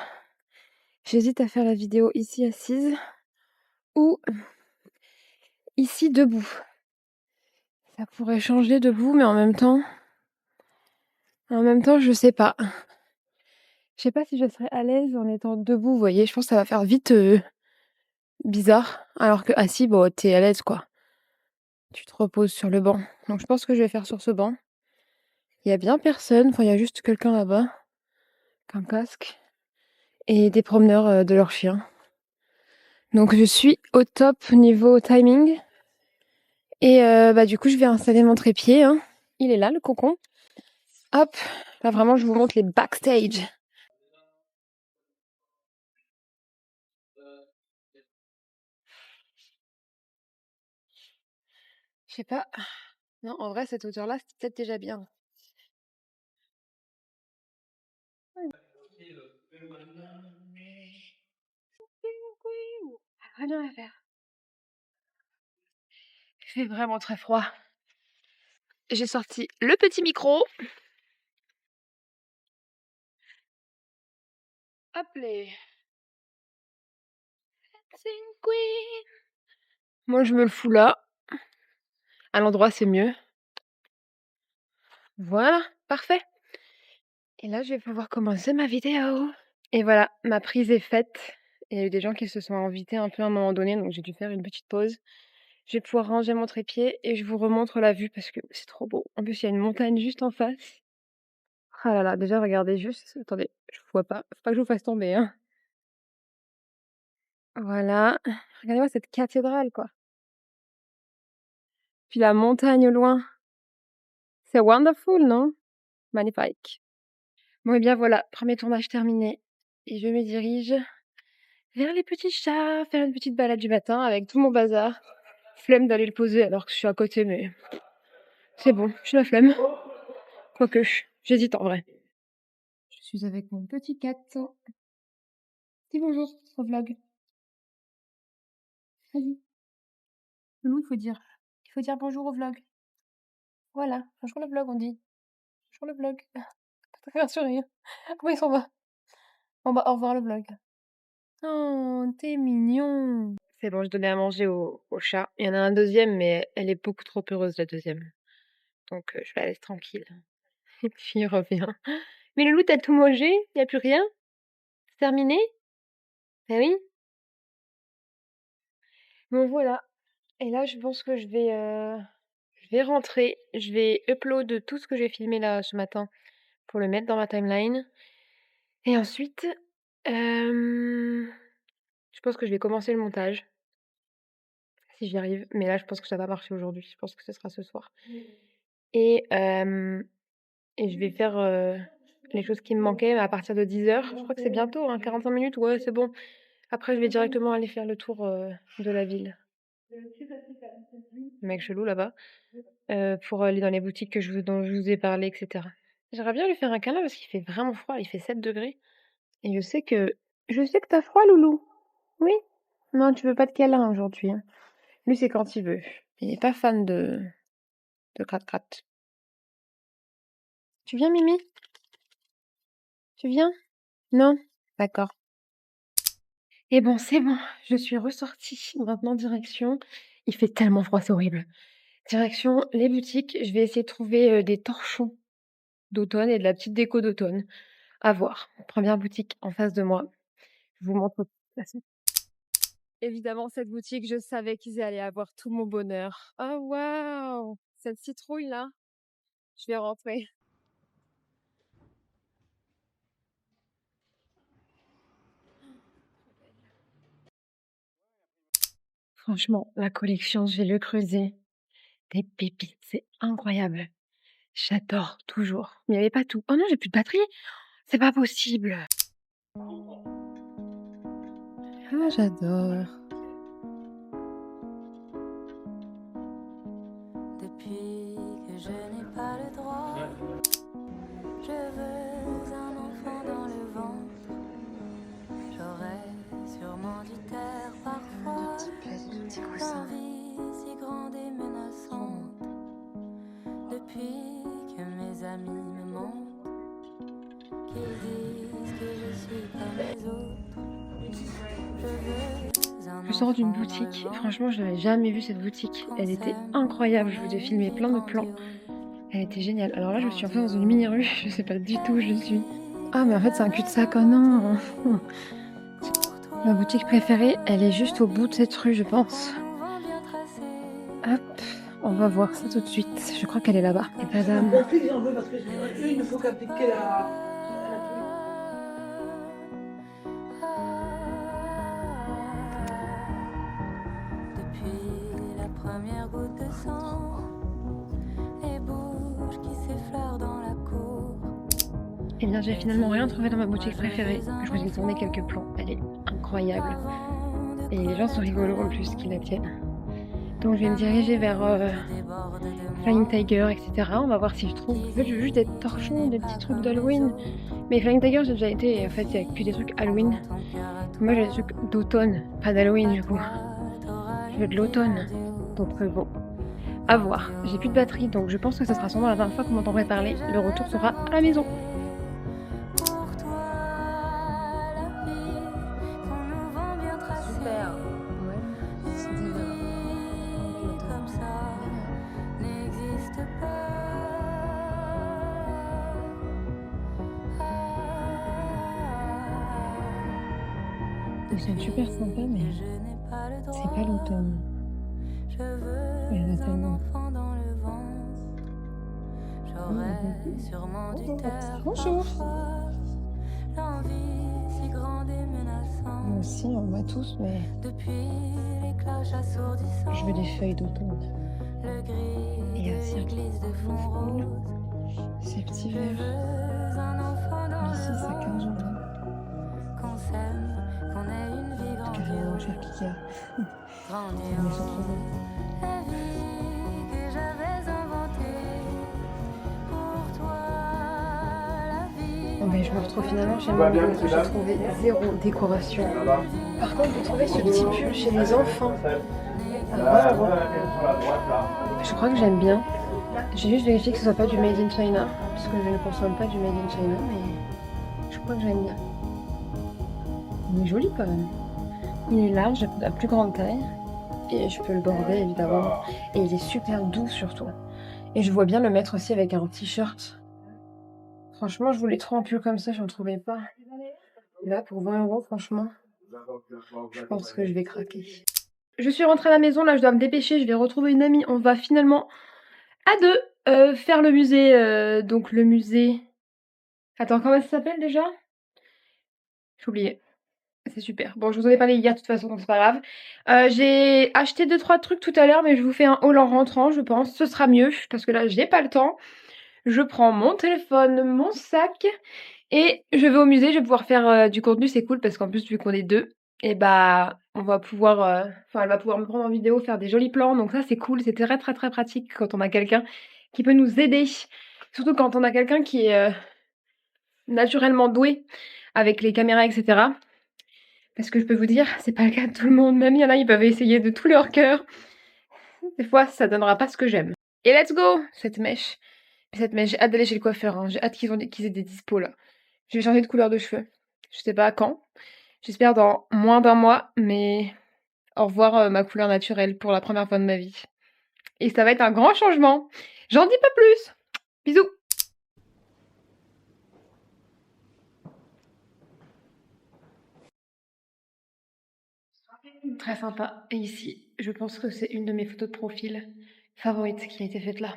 J'hésite à faire la vidéo ici assise ou ici debout. Ça pourrait changer debout, mais en même temps, je sais pas. Je sais pas si je serais à l'aise en étant debout, vous voyez, je pense que ça va faire vite bizarre, alors que assis, bon, t'es à l'aise quoi. Tu te reposes sur le banc. Donc je pense que je vais faire sur ce banc. Il y a bien personne, enfin il y a juste quelqu'un là-bas, avec un casque, et des promeneurs de leurs chiens. Donc je suis au top niveau timing. Et bah du coup je vais installer mon trépied, hein. Il est là le cocon. Hop, là vraiment je vous montre les backstage. Je sais pas. Non, en vrai cette hauteur-là, c'est peut-être déjà bien. Rien à faire. Il fait vraiment très froid. J'ai sorti le petit micro. Hop les. Dancing Queen. Moi je me le fous là. À l'endroit c'est mieux. Voilà, parfait. Et là je vais pouvoir commencer ma vidéo. Et voilà, ma prise est faite. Il y a eu des gens qui se sont invités un peu à un moment donné, donc j'ai dû faire une petite pause. Je vais pouvoir ranger mon trépied et je vous remontre la vue parce que c'est trop beau. En plus, il y a une montagne juste en face. Ah là là, déjà regardez juste. Attendez, je vous vois pas. Faut pas que je vous fasse tomber, hein. Voilà. Regardez-moi cette cathédrale, quoi. Puis la montagne au loin. C'est wonderful, non? Magnifique. Bon, et bien voilà, premier tournage terminé. Et je me dirige vers les petits chats, faire une petite balade du matin avec tout mon bazar. Flemme d'aller le poser alors que je suis à côté, mais c'est bon, j'ai la flemme. Quoique, j'hésite en vrai. Je suis avec mon petit cat. Dis bonjour au vlog. Vas-y. Loulou, il faut dire bonjour au vlog. Voilà, bonjour le vlog, on dit. Bonjour le vlog. Pas très sourire. Comment il s'en va? Bon bah, au revoir le vlog. Oh, t'es mignon. C'est bon, je donnais à manger au chat. Il y en a un deuxième, mais elle est beaucoup trop heureuse, la deuxième. Donc, je la laisse tranquille. Et puis, il revient. Mais Loulou, t'as tout mangé? Y a plus rien? C'est terminé? Ah oui? Bon, voilà. Et là, je pense que je vais rentrer. Je vais upload tout ce que j'ai filmé là ce matin pour le mettre dans ma timeline. Et ensuite, je pense que je vais commencer le montage. Si j'y arrive. Mais là, je pense que ça va marcher aujourd'hui. Je pense que ce sera ce soir. Et, et je vais faire les choses qui me manquaient à partir de 10h. Je crois que c'est bientôt, hein, 45 minutes. Ouais, c'est bon. Après, je vais directement aller faire le tour de la ville. Le mec chelou là-bas. Pour aller dans les boutiques dont je vous ai parlé, etc. J'aimerais bien lui faire un câlin parce qu'il fait vraiment froid. Il fait 7 degrés. Et je sais que t'as froid, Loulou. Oui? Non, tu veux pas de câlin aujourd'hui, hein. Lui, c'est quand il veut. Il est pas fan de gratte-gratte. Tu viens, Mimi? Tu viens? Non? D'accord. Et bon, c'est bon. Je suis ressortie. Maintenant, direction. Il fait tellement froid, c'est horrible. Direction les boutiques. Je vais essayer de trouver des torchons d'automne et de la petite déco d'automne. À voir. Première boutique en face de moi. Je vous montre la suite. Évidemment, cette boutique, je savais qu'ils allaient avoir tout mon bonheur. Oh waouh! Cette citrouille-là, je vais rentrer. Franchement, la collection, je vais le creuser. Des pépites, c'est incroyable. J'adore, toujours. Mais il n'y avait pas tout. Oh non, j'ai plus de batterie. C'est pas possible.
Ah, j'adore.
Depuis que je n'ai pas le droit, je veux un enfant dans le ventre. J'aurais sûrement du terre parfois, l'envie si grande et menaçante. Depuis que mes amis me mentent, qu'ils disent que je suis comme les autres. Je veux un
Je sors d'une
enfant dans le
boutique.
ventre.
Franchement, je n'avais jamais vu cette boutique. Elle était incroyable. Je vous ai filmé plein de plans. Elle était géniale. Alors là, je me suis enfin dans une mini-rue. Je sais pas du tout où je suis. Ah, mais en fait, c'est un cul-de-sac. Oh non. Ma boutique préférée, elle est juste au bout de cette rue, je pense. Hop, on va voir ça tout de suite. Je crois qu'elle est là-bas. Et madame.
J'en veux parce que eux, il ne faut qu'appliquer la
Depuis la première goutte de sang, les bouches qui s'effleurent dans la cour.
Eh bien, j'ai finalement rien trouvé dans ma boutique préférée. Je vous ai tourné quelques plans. Elle est incroyable. Et les gens sont rigolos en plus qui la tiennent. Donc je vais me diriger vers Flying Tiger, etc. On va voir si je trouve. En fait, je veux juste des torchons, des petits trucs d'Halloween. Mais Flying Tiger, j'ai déjà été. Et en fait, il n'y a que des trucs Halloween. Moi, j'ai des trucs d'automne, pas d'Halloween du coup. Je veux de l'automne. Donc bon, à voir. J'ai plus de batterie, donc je pense que ce sera sûrement la dernière fois que vous m'entendrez parler. Le retour sera à la maison.
Pour toi, la vie qu'on nous vend bien tracée.
Super. Ouais. C'est déjà.
Vie comme ça n'existe pas.
Ils sont super sympas, mais
Je n'ai pas le
c'est
droit.
pas l'automne.
Je veux
Il y en a
un
tellement.
enfant dans le ventre. J'aurais sûrement du terre
Bonjour.
parfois. L'envie si grande et menaçante.
Moi aussi, on voit tous, mais
Depuis les cloches assourdissantes.
je veux des feuilles d'automne.
Le gris
Et
de
un cirque.
l'église de fond rose.
Ces petits
Je
verres.
veux un enfant dans
Ici,
le
ça
ventre.
15 euros.
Qu'on s'aime, qu'on ait une vie
Carrément
grandiose.
cher qu'IKEA. Mais ils sont
Grandiose.
trop beaux.
La vie que j'avais inventée. Pour toi, la vie.
Bon, ben, je me retrouve finalement chez moi. J'ai trouvé zéro décoration. Par contre, j'ai trouvé ce petit pull chez les enfants. À 20 €. Je crois que j'aime bien. J'ai juste vérifié que ce soit pas du Made in China, parce que je ne consomme pas du Made in China, mais je crois que j'aime bien. Il est joli quand même. Il est large, à plus grande taille, et je peux le border évidemment. Et il est super doux surtout. Et je vois bien le mettre aussi avec un t-shirt. Franchement, je voulais trop un pull comme ça, je n'en trouvais pas. Et là, pour 20 €, franchement, je pense que je vais craquer. Je suis rentrée à la maison, là je dois me dépêcher, je vais retrouver une amie. On va finalement à deux faire le musée. Donc le musée... Attends, comment ça s'appelle déjà? J'ai oublié. C'est super. Bon, je vous en ai parlé hier de toute façon, donc c'est pas grave. J'ai acheté 2-3 trucs tout à l'heure, mais je vous fais un haul en rentrant, je pense. Ce sera mieux, parce que là, j'ai pas le temps. Je prends mon téléphone, mon sac, et je vais au musée. Je vais pouvoir faire du contenu, c'est cool, parce qu'en plus, vu qu'on est deux, et bah, on va pouvoir... Enfin, elle va pouvoir me prendre en vidéo, faire des jolis plans. Donc ça, c'est cool. C'est très, très, très pratique quand on a quelqu'un qui peut nous aider. Surtout quand on a quelqu'un qui est naturellement doué avec les caméras, etc. Parce que je peux vous dire, c'est pas le cas de tout le monde. Même il y en a, ils peuvent essayer de tout leur cœur. Des fois, ça donnera pas ce que j'aime. Et let's go! Cette mèche, j'ai hâte d'aller chez le coiffeur. Hein. J'ai hâte qu'ils aient des dispos là. Je vais changer de couleur de cheveux. Je sais pas quand. J'espère dans moins d'un mois, mais au revoir ma couleur naturelle pour la première fois de ma vie. Et ça va être un grand changement. J'en dis pas plus. Bisous! Très sympa. Et ici, je pense que c'est une de mes photos de profil favorites qui a été faite là.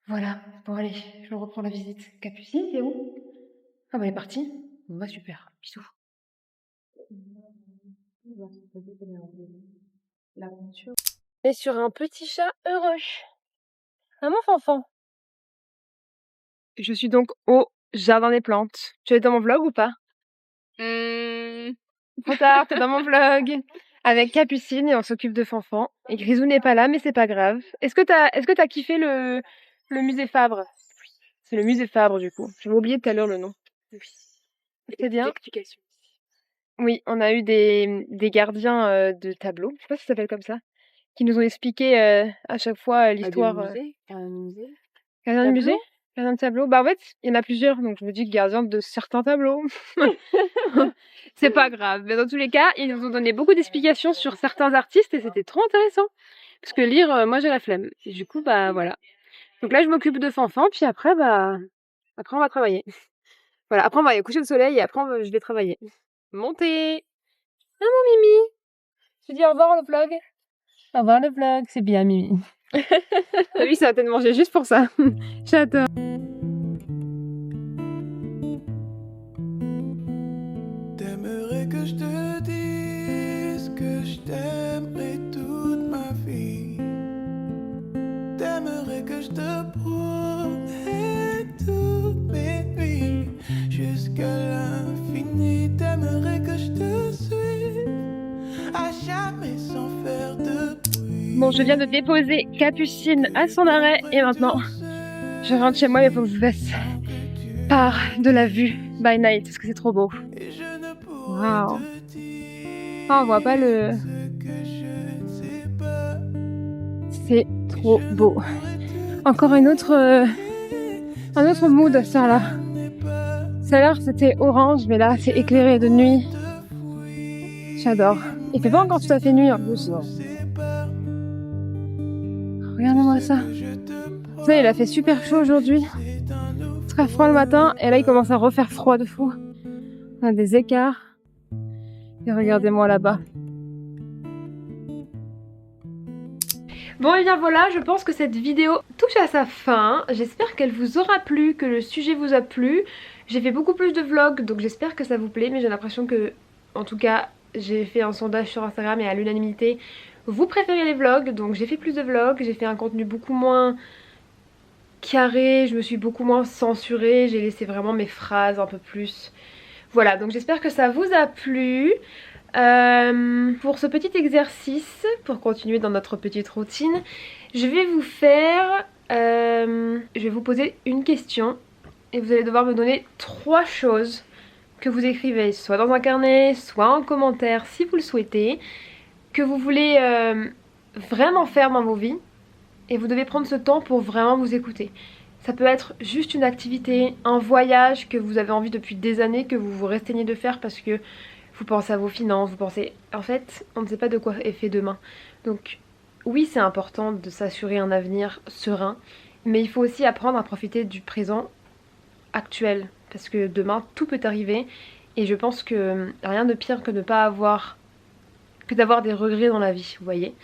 Voilà. Bon, allez, je reprends la visite. Capucine, t'es où? Ah, bah, elle est partie. Bon, bah, super. Bisous. On est sur un petit chat heureux. Ah, mon fanfan. Je suis donc au jardin des plantes. Tu es dans mon vlog ou pas? Trop tard, t'es dans mon vlog avec Capucine et on s'occupe de Fanfan. Et Grisou n'est pas là, mais c'est pas grave. Est-ce que t'as kiffé le musée Fabre? C'est le musée Fabre du coup. J'avais oublié tout à l'heure le nom.
Oui.
C'était bien.
Explication.
Oui, on a eu des gardiens de tableau, je sais pas si ça s'appelle comme ça, qui nous ont expliqué à chaque fois l'histoire.
Un musée.
Gardien de
Tableau
musée? Gardien de tableau? Bah en fait, il y en a plusieurs, donc je me dis gardien de certains tableaux. C'est pas grave. Mais dans tous les cas, ils nous ont donné beaucoup d'explications sur certains artistes et c'était trop intéressant. Parce que lire, moi j'ai la flemme. Et du coup, bah voilà. Donc là, je m'occupe de Fanfan, puis après, après on va travailler. Voilà, après on va aller coucher le soleil et après je vais travailler. Montez! Ah mon Mimi! Je te dis au revoir le vlog. Au revoir le vlog, c'est bien Mimi. Oui, ça va peut-être manger juste pour ça. J'adore.
T'aimerais que je te dise que je t'aimerai toute ma vie. T'aimerais que je te promette toutes mes nuits jusqu'à l'infini. T'aimerais que je te suive à jamais sans faire de bruit.
Bon, je viens de déposer Capucine à son arrêt et maintenant je rentre chez moi, mais il faut que je vous fasse part de la vue by night parce que c'est trop beau. Waouh! Ah, on voit pas le. C'est trop beau. Encore un autre mood ça là. Celle-là c'était orange, mais là c'est éclairé de nuit. J'adore. Il fait pas encore tout à fait nuit en plus. Regardez-moi ça. Vous savez, il a fait super chaud aujourd'hui. Très froid le matin et là il commence à refaire froid de fou. On a des écarts. Et regardez-moi là-bas. Bon et bien voilà, je pense que cette vidéo touche à sa fin. J'espère qu'elle vous aura plu, que le sujet vous a plu. J'ai fait beaucoup plus de vlogs, donc j'espère que ça vous plaît. Mais j'ai l'impression que, en tout cas, j'ai fait un sondage sur Instagram et à l'unanimité, vous préférez les vlogs. Donc j'ai fait plus de vlogs, j'ai fait un contenu beaucoup moins carré, je me suis beaucoup moins censurée. J'ai laissé vraiment mes phrases un peu plus... Voilà, donc j'espère que ça vous a plu. Pour ce petit exercice, pour continuer dans notre petite routine, je vais vous faire... je vais vous poser une question et vous allez devoir me donner 3 choses que vous écrivez, soit dans un carnet, soit en commentaire si vous le souhaitez, que vous voulez vraiment faire dans vos vies et vous devez prendre ce temps pour vraiment vous écouter. Ça peut être juste une activité, un voyage que vous avez envie depuis des années, que vous vous restreignez de faire parce que vous pensez à vos finances, vous pensez... En fait, on ne sait pas de quoi est fait demain. Donc oui, c'est important de s'assurer un avenir serein, mais il faut aussi apprendre à profiter du présent actuel. Parce que demain, tout peut arriver et je pense que rien de pire que de pas avoir... que d'avoir des regrets dans la vie, vous voyez.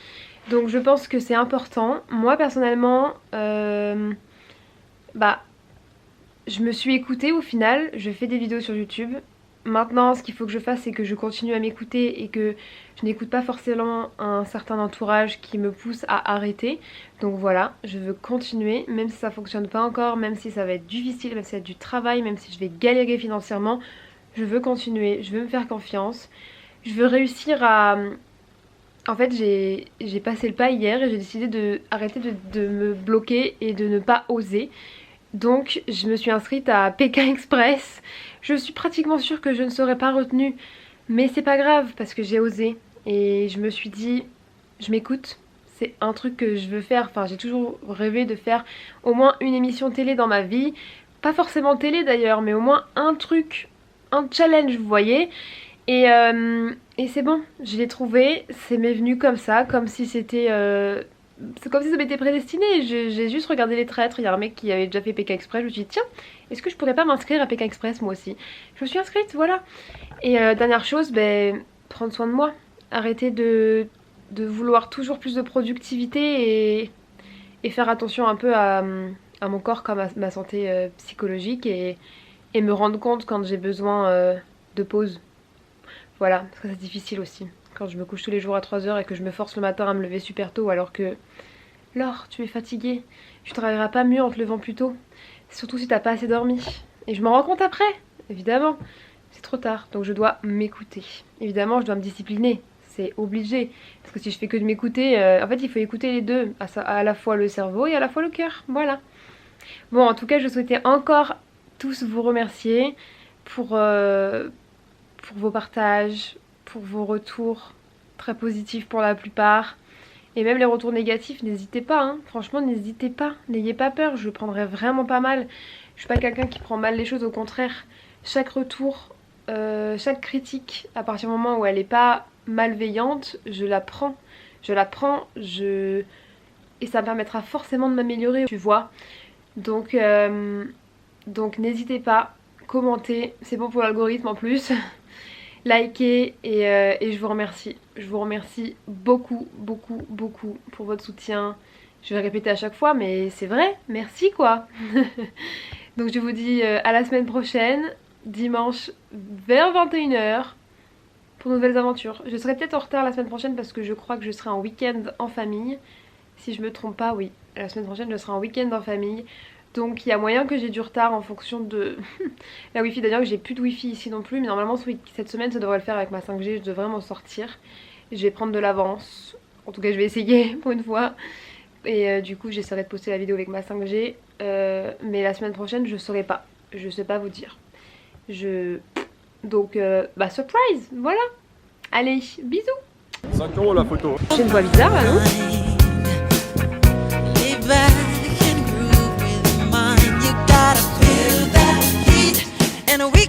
Donc je pense que c'est important. Moi personnellement... je me suis écoutée au final, je fais des vidéos sur YouTube. Maintenant, ce qu'il faut que je fasse, c'est que je continue à m'écouter et que je n'écoute pas forcément un certain entourage qui me pousse à arrêter. Donc voilà, je veux continuer, même si ça fonctionne pas encore, même si ça va être difficile, même si ça va être du travail, même si je vais galérer financièrement. Je veux continuer, je veux me faire confiance. Je veux réussir à... En fait, j'ai passé le pas hier et j'ai décidé d'arrêter de me bloquer et de ne pas oser. Donc je me suis inscrite à Pékin Express. Je suis pratiquement sûre que je ne serai pas retenue, mais c'est pas grave parce que j'ai osé et je me suis dit je m'écoute, c'est un truc que je veux faire. Enfin, j'ai toujours rêvé de faire au moins une émission télé dans ma vie, pas forcément télé d'ailleurs, mais au moins un truc, un challenge, vous voyez. Et c'est bon, je l'ai trouvé, c'est m'est venu comme ça, comme si c'était... c'est comme si ça m'était prédestiné. J'ai juste regardé les traîtres, il y a un mec qui avait déjà fait Pékin Express, je me suis dit tiens, est-ce que je pourrais pas m'inscrire à Pékin Express moi aussi? Je me suis inscrite, voilà. Et dernière chose, prendre soin de moi, arrêter de vouloir toujours plus de productivité et faire attention un peu à mon corps comme à ma santé psychologique et me rendre compte quand j'ai besoin de pause. Voilà, parce que c'est difficile aussi. Quand je me couche tous les jours à 3h et que je me force le matin à me lever super tôt alors que... Laure, tu es fatiguée. Tu travailleras pas mieux en te levant plus tôt. Surtout si t'as pas assez dormi. Et je m'en rends compte après, évidemment. c'est trop tard. Donc je dois m'écouter. Évidemment, je dois me discipliner. C'est obligé. Parce que si je fais que de m'écouter, en fait, il faut écouter les deux. À la fois le cerveau et à la fois le cœur. Voilà. Bon, en tout cas, je souhaitais encore tous vous remercier pour vos partages, pour vos retours très positifs pour la plupart. Et même les retours négatifs, n'hésitez pas. Hein. Franchement, n'hésitez pas. N'ayez pas peur. Je le prendrai vraiment pas mal. Je suis pas quelqu'un qui prend mal les choses. Au contraire, chaque retour, chaque critique, à partir du moment où elle n'est pas malveillante, je la prends. Et ça me permettra forcément de m'améliorer, tu vois. Donc n'hésitez pas, commentez, c'est bon pour l'algorithme en plus. Likez et je vous remercie. Je vous remercie beaucoup, beaucoup, beaucoup pour votre soutien. Je vais le répéter à chaque fois, mais c'est vrai, merci quoi. Donc je vous dis à la semaine prochaine, dimanche vers 21h. Pour de nouvelles aventures. Je serai peut-être en retard la semaine prochaine parce que je crois que je serai en week-end en famille. Si je me trompe pas, oui. La semaine prochaine, je serai en week-end en famille. Donc il y a moyen que j'ai du retard en fonction de la Wi-Fi. D'ailleurs, j'ai plus de Wi-Fi ici non plus. Mais normalement, cette semaine, ça devrait le faire avec ma 5G. Je devrais m'en sortir. Je vais prendre de l'avance. En tout cas, je vais essayer pour une fois. Et du coup, j'essaierai de poster la vidéo avec ma 5G. Mais la semaine prochaine, je saurai pas. Je sais pas vous dire. Donc, surprise, voilà. Allez, bisous.
5 € la photo.
J'ai une voix bizarre là, non?
Lay back and groove with mine. You gotta feel that heat, and we